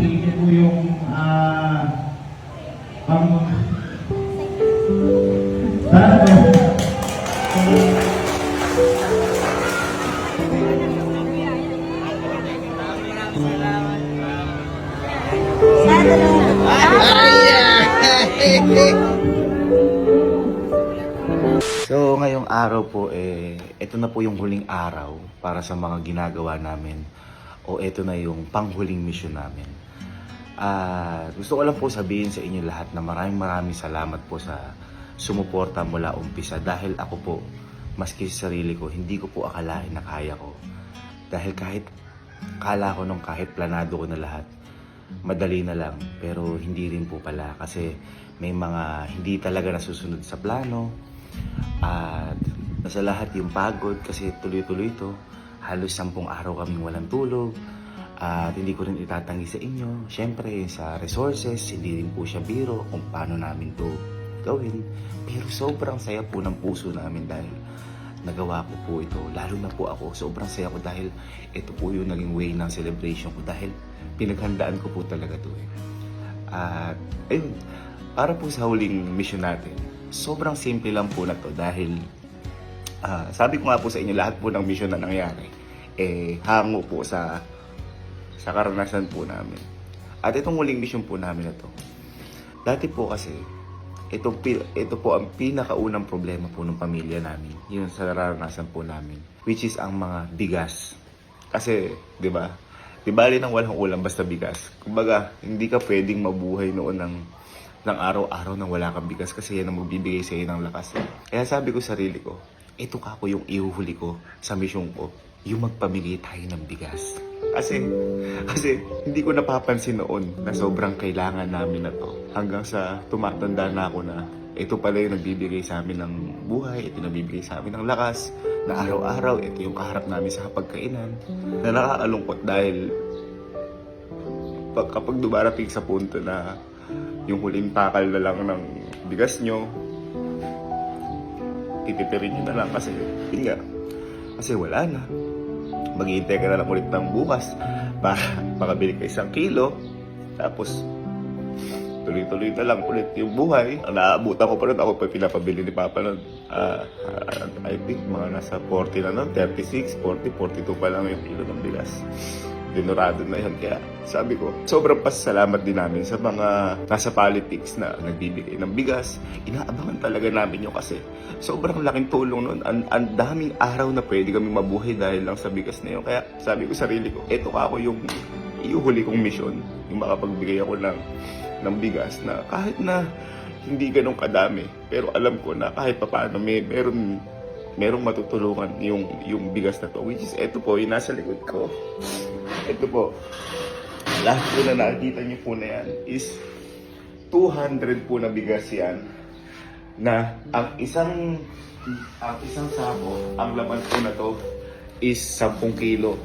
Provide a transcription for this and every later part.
Ito po yung pang... Sana po. So ngayong araw po ito na po yung huling araw para sa mga ginagawa namin o ito na yung panghuling mission namin. Gusto ko lang po sabihin sa inyo lahat na maraming salamat po sa sumuporta mula umpisa dahil ako po, maski sa sarili ko, hindi ko po akalain na kaya ko. Dahil akala ko nung kahit planado ko na lahat, madali na lang, pero hindi rin po pala kasi may mga hindi talaga nasusunod sa plano. At nasa lahat yung pagod kasi tuloy-tuloy ito. Halos 10 araw kaming walang tulog. At hindi ko rin itatanggi sa inyo. Siyempre sa resources, hindi rin po siya biro kung paano namin to gawin. Pero sobrang saya po ng puso namin dahil nagawa ko po ito. Lalo na po ako, sobrang saya ko dahil ito po yung naging way ng celebration ko dahil pinaghandaan ko po talaga to At ayun, para po sa huling mission natin, sobrang simple lang po na to dahil sabi ko nga po sa inyo, lahat po ng mission na nangyari hango po sa karanasan po namin. At itong huling mission po namin na to, dati po kasi ito po ang pinakaunang problema po ng pamilya namin, yun sa naranasan po namin, which is ang mga bigas. Kasi di ba bali nang walang ulam basta bigas. Kumbaga hindi ka pwedeng mabuhay noon ng araw-araw nang wala kang bigas kasi yan ang magbibigay sa iyo ng lakas. Kaya sabi ko sa sarili ko, ito ka po yung ihuhuli ko sa mission ko, yung magpamigay tayo ng bigas. Kasi hindi ko napapansin noon na sobrang kailangan namin na to. Hanggang sa tumatanda na ako na ito pala yung nagbibigay sa amin ng buhay, ito nagbibigay sa amin ng lakas, na araw-araw, ito yung kaharap namin sa pagkainan. Na nakakalungkot dahil kapag dumarating sa punto na yung huling takal na lang ng bigas nyo, titipirin nyo na lang kasi, yun nga, kasi wala na. Maghihintay ka na lang ulit ng bukas para makabili ka 1 kilo. Tapos, tuloy-tuloy na lang ulit yung buhay. Naabutan ko pa nun, ako pa pinapabili ni Papa nun. I think mga nasa 40 na nun, 36, 40, 42 pa lang yung kilo ng bigas. Dinurado na yun. Kaya sabi ko, sobrang pasasalamat din namin sa mga nasa politics na nagbibigay ng bigas. Inaabangan talaga namin yun kasi sobrang laking tulong nun. Ang daming araw na pwede kami mabuhay dahil lang sa bigas na yun. Kaya sabi ko sarili ko, eto ka ako yung iuhuli kong mission. Yung makapagbigay ako ng bigas na kahit na hindi ganun kadami. Pero alam ko na kahit paano merong matutulungan yung bigas na to. Which is eto po, yung nasa likod ko. Ito po, lahat po na nakikita niyo po na yan is 200 po na bigas yan na ang isang sako, ang laman po na to is 10 kilo.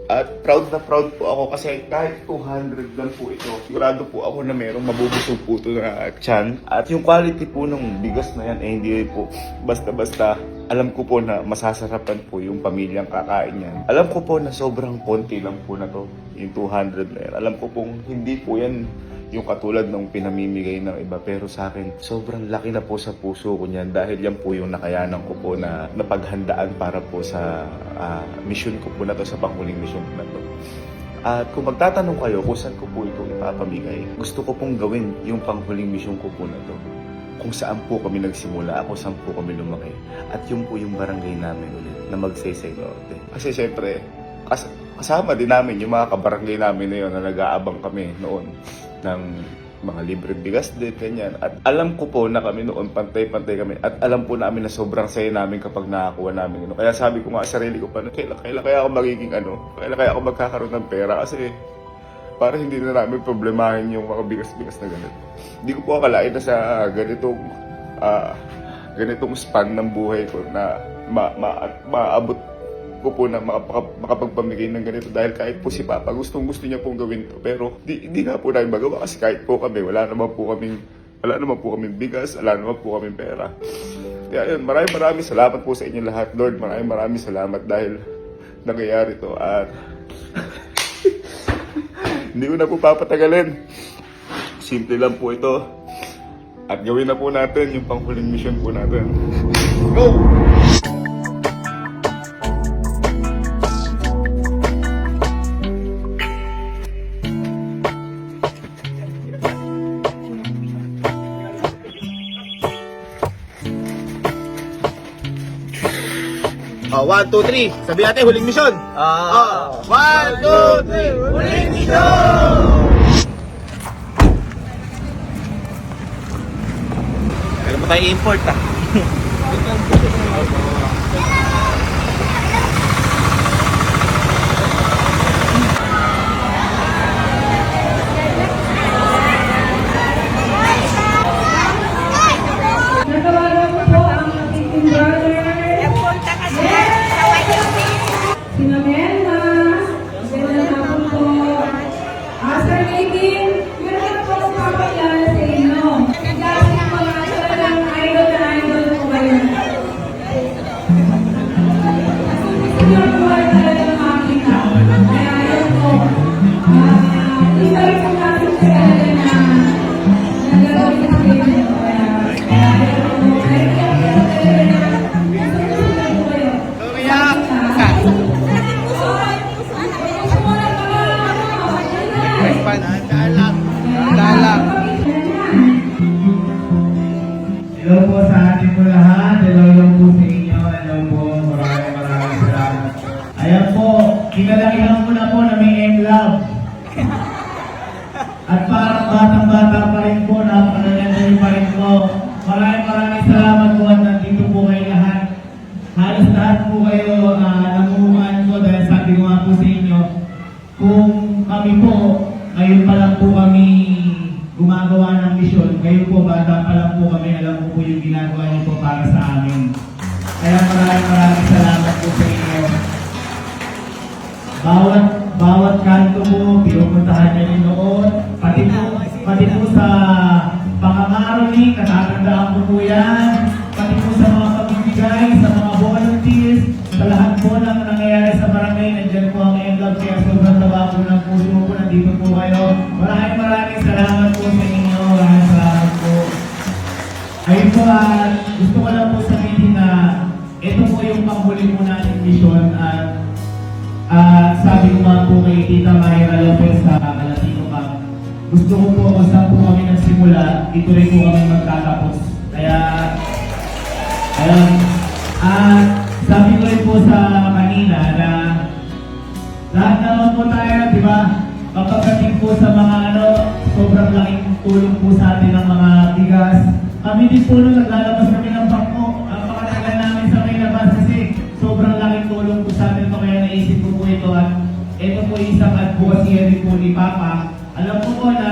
At proud na proud po ako kasi kahit 200 lang po ito, sigurado po ako na merong mabubusog po ito na tiyan. At yung quality po ng bigas na yan, hindi po basta-basta. Alam ko po na masasarapan po yung pamilyang kakain yan. Alam ko po na sobrang konti lang po na to, yung 200 na yan. Alam ko pong hindi po yan yung katulad ng pinamimigay ng iba. Pero sa akin, sobrang laki na po sa puso ko niyan dahil yan po yung nakayanan ko po na napaghandaan para po sa mission ko po na to, sa panghuling mission ko na to. At kung magtatanong kayo kung saan ko po ito ipapamigay, gusto ko pong gawin yung panghuling mission ko po na to kung saan po kami nagsimula, ako saan po kami lumaki. At yun po yung barangay namin ulit na Magsaysay Norte. Kasi syempre, kasama din namin yung mga kabarangay namin na yun na nag-aabang kami noon ng mga libreng bigas din, ganyan. At alam ko po na kami noon, pantay-pantay kami. At alam po namin na sobrang saya namin kapag nakakuha namin. Kaya sabi ko nga sa sarili ko pa, kailan kaya ako magiging kailan kaya ako magkakaroon ng pera kasi para hindi na namin problemahin yung mga bigas-bigas na ganito. Hindi ko po akalain na sa ganitong span ng buhay ko na maabot ko po na makapagpamigay ng ganito dahil kahit po si Papa gusto niya pong gawin to pero hindi nga po namin magawa kasi kahit po kami wala naman po kaming bigas, wala naman po kaming pera. Kaya yun, maraming salamat po sa inyo lahat, Lord. Maraming salamat dahil nangyayari to at Hindi ko na po papatagalin. Simple lang po ito. At gawin na po natin yung panghuling mission po natin. Go! Oh, 1, 2, 3. Sabi natin, huling mission. 1, 2, 3. Huling mission! Kailan mo tayo import ah? Natawagan ko po ang aking brother. Sina Melma. Sina Hapon po. Sir Nadine, meron po akong papayala sa inyo. Dahil mga talagang idol na idol po kayo. Senior po ay talagang makita. Kaya yun po. Iba rin po natin siya na nagagawin sa inyo. Kaya yun po. Hello po sa ating po lahat. Hello po sa inyo. Hello po. Maraming salamat. Ayan po, kinalakihan ko na po na may M-Love. At parang batang-bata pa rin po, napakalalanday pa rin po. Maraming salamat po at nandito po kayo lahat. Halos lahat po kayo namuhaan ko dahil sabi ko nga po sa inyo, kung kami po, ngayon pa lang po kami gumagawa ng misyon. Ngayon po, bata pa lang po kami, alam ko po yung ginagawa niyo po para sa amin. Kaya maraming salamat po sa inyo. Bawat kanto po, pinupuntahan niyo rin noon. Pati po sa pangangaroling, natatandaan ko po yan. Pati po sa mga pamibigay, sa mga volunteers, sa lahat po ng nangyayari sa barangay, nandiyan po ang M-Love. Kaya sobrang taba po ng puso po, nandito po kayo. Maraming salamat po sa inyo. Maraming salamat po. Ayun po, gusto ko lang po sabihin na ito po yung panghuli po natin mission at sabi ko nga po kay Tita Mayra Lopez sa Kalatino Camp, gusto ko po kung saan po kami nagsimula, ito rin po kami magtatapos. Kaya, ayun, sabi ko rin po sa kanina na lahat naman po tayo, di ba? Kapagdating po sa mga sobrang laking tulong po sa atin ng mga bigas. Kami din po nung naglalabas kami ng bangko, ang pakatagal namin sa may labas kasi sobrang laking tulong po sa atin. Kaya naisip ko po ito at ito po isang advocacy rin po ni Papa. Alam ko po na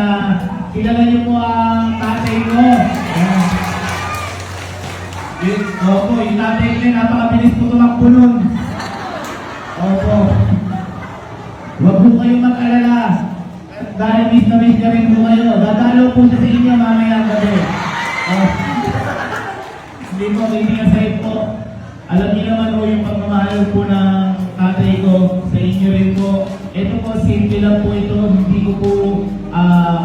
kilala niyo po ang tatay ko. Opo, yung tatay ko napakabilis po tumakbo nun. Opo. Huwag po kayong mag-alala. Dahil miss na rin po kayo. Dadalo po siya sa inyo mamaya gabi. Hindi po, kaibigan sa po. Alam niyo naman po yung pagmamahal po ng tatay ko sa inyo rin po. Ito po, simple lang po ito. Hindi ko po,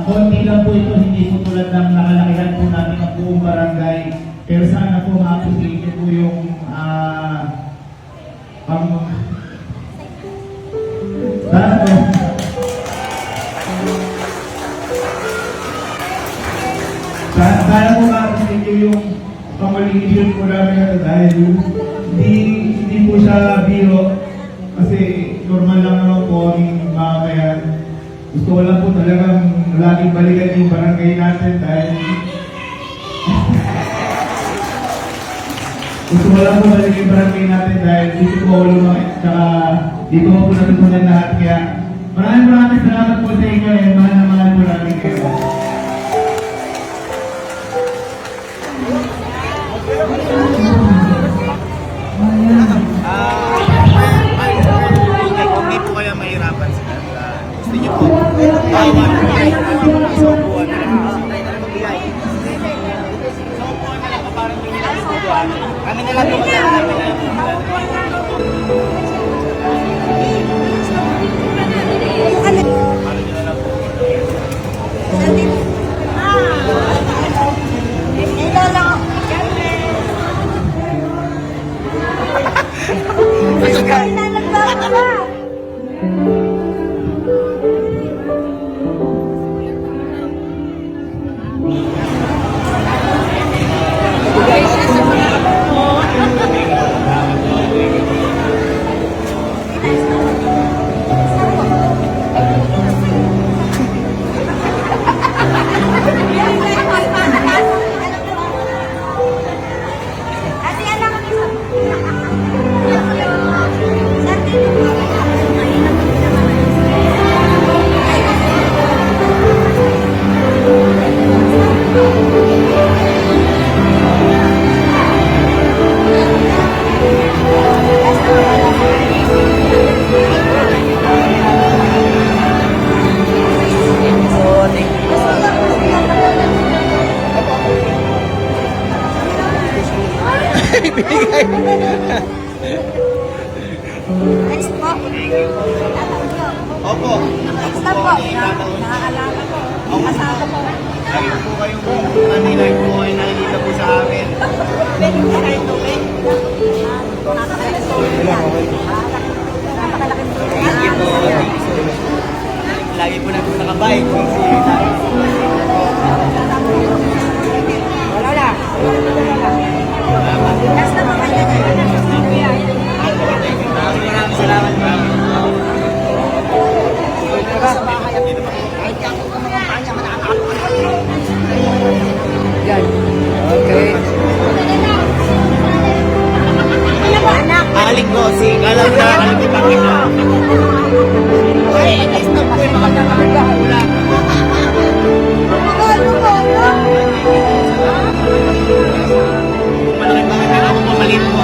konti lang po ito. Hindi po tulad ng nakalakihan po natin ang buong barangay. Pero sana po ma-appreciate niyo po yung sana po. Sana po ma-appreciate niyo yung pamaligid po namin dahil hindi po siya biro kasi normal lang naman po aming mamamayan. Gusto ko lang po talagang laging balikan yung barangay natin dahil gusto ko lang po balikan yung barangay natin dahil dito po ako lumaki tsaka dito po natutunan lahat. Kaya maraming salamat po sa inyo and mahal na mahal po namin kayo. Kung di po kaya mahirapan sila, gusto niyo po, bawat isang buwan na lang magbigay. Isang buwan na lang parang may nilalang kami na lang po Para nyo na lang po binigay. Next po. Tatawag niyo. Opo. Next na po. Nakaalala ko. Kasama po. Ayun po kayong kanina po ay nakikita po sa amin. Pwede po kayo tubig. Napakalaking tubig yan. Napakalaking tubig yan. Thank you po. Lagi po na po nakabike. Wala na. Next na po kayo. Maraming salamat po. Sa bahay. Kahit yan po mga kanya manakakot. Yan. Okay. Ano ba anak? Aling ko, si alam na, alam ko bakit na. Ay, next na po. Magandang kapagkakula. Ano ba anak? Malaki ba ka ako mamalit mo?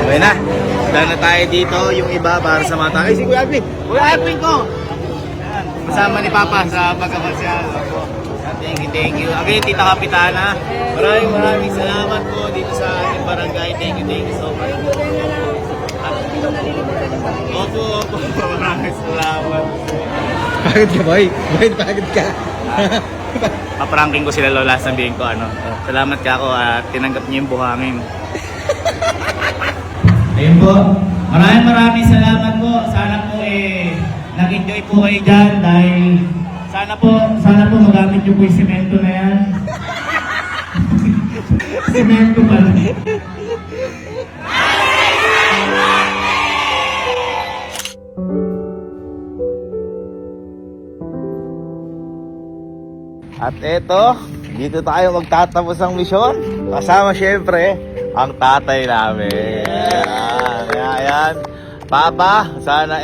Okay na. Dahil na tayo dito, yung iba para sa mga takay. Si Kuya Alvin. Kuya Alvin ko! Ayan, kasama ni Papa sa pagkakasyal. Thank you. Again, Tita Kapitana, maraming salamat po dito sa ating barangay. Thank you so much. Opo, maraming salamat. Pagod ka, boy. Boy, pagod ka. Papranking ko sila lola, sabihin ko salamat ka ako at tinanggap niyo yung buhangin. Ayun po. Maraming salamat po. Sana po nag-enjoy po kayo dyan dahil sana po magamit niyo po yung semento na yan. Semento pala. At eto, dito tayo magtatapos ang misyon. Kasama syempre, ang tatay namin. Ayan. Papa, sana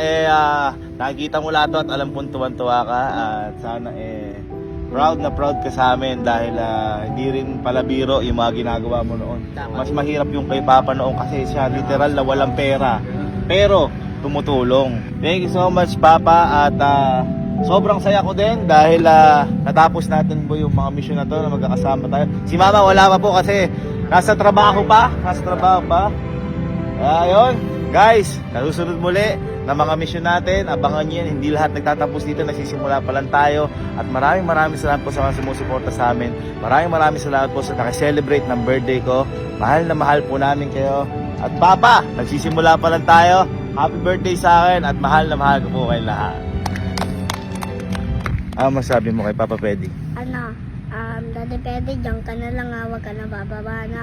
nakikita mo lahat to at alam kong tuwan-tuwa ka. At sana proud na proud ka sa amin dahil hindi rin pala biro yung mga ginagawa mo noon. Mas mahirap yung kay Papa noon kasi siya literal na walang pera. Pero, tumutulong. Thank you so much, Papa. At sobrang saya ko din dahil natapos natin po yung mga mission na to na magkakasama tayo. Si Mama wala pa po kasi nasa trabaho pa. Ayun, guys, nasusunod muli na mga mission natin. Abangan nyo yan, hindi lahat nagtatapos dito, nagsisimula pa lang tayo. At maraming salamat po sa mga sumusuporta sa amin. Maraming salamat po sa nakiselebrate ng birthday ko. Mahal na mahal po namin kayo. At Papa, nagsisimula pa lang tayo. Happy birthday sa akin at mahal na mahal ko po kayo lahat. Ano masabi mo kay Papa Pedi? Ano, Daddy Pwede, diyan ka na lang, huwag ka na bababa na.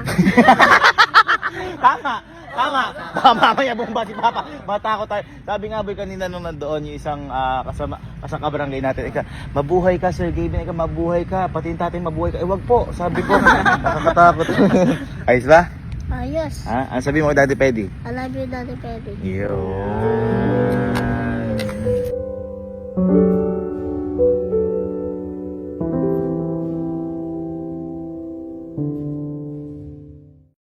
Tama. Baka mamaya bumba si Papa. Matakot tayo. Sabi nga boy kanina nung nandoon yung isang kasama kabarangay natin. Mabuhay ka Sir Gaben, mabuhay ka. Pati yung tatay mabuhay ka. Wag po. Sabi ko, nakakatakot. Ayos ba? Ayos. Ha? Ano sabi mo kay Daddy Pedi? I love you, Daddy Pwede. Yo.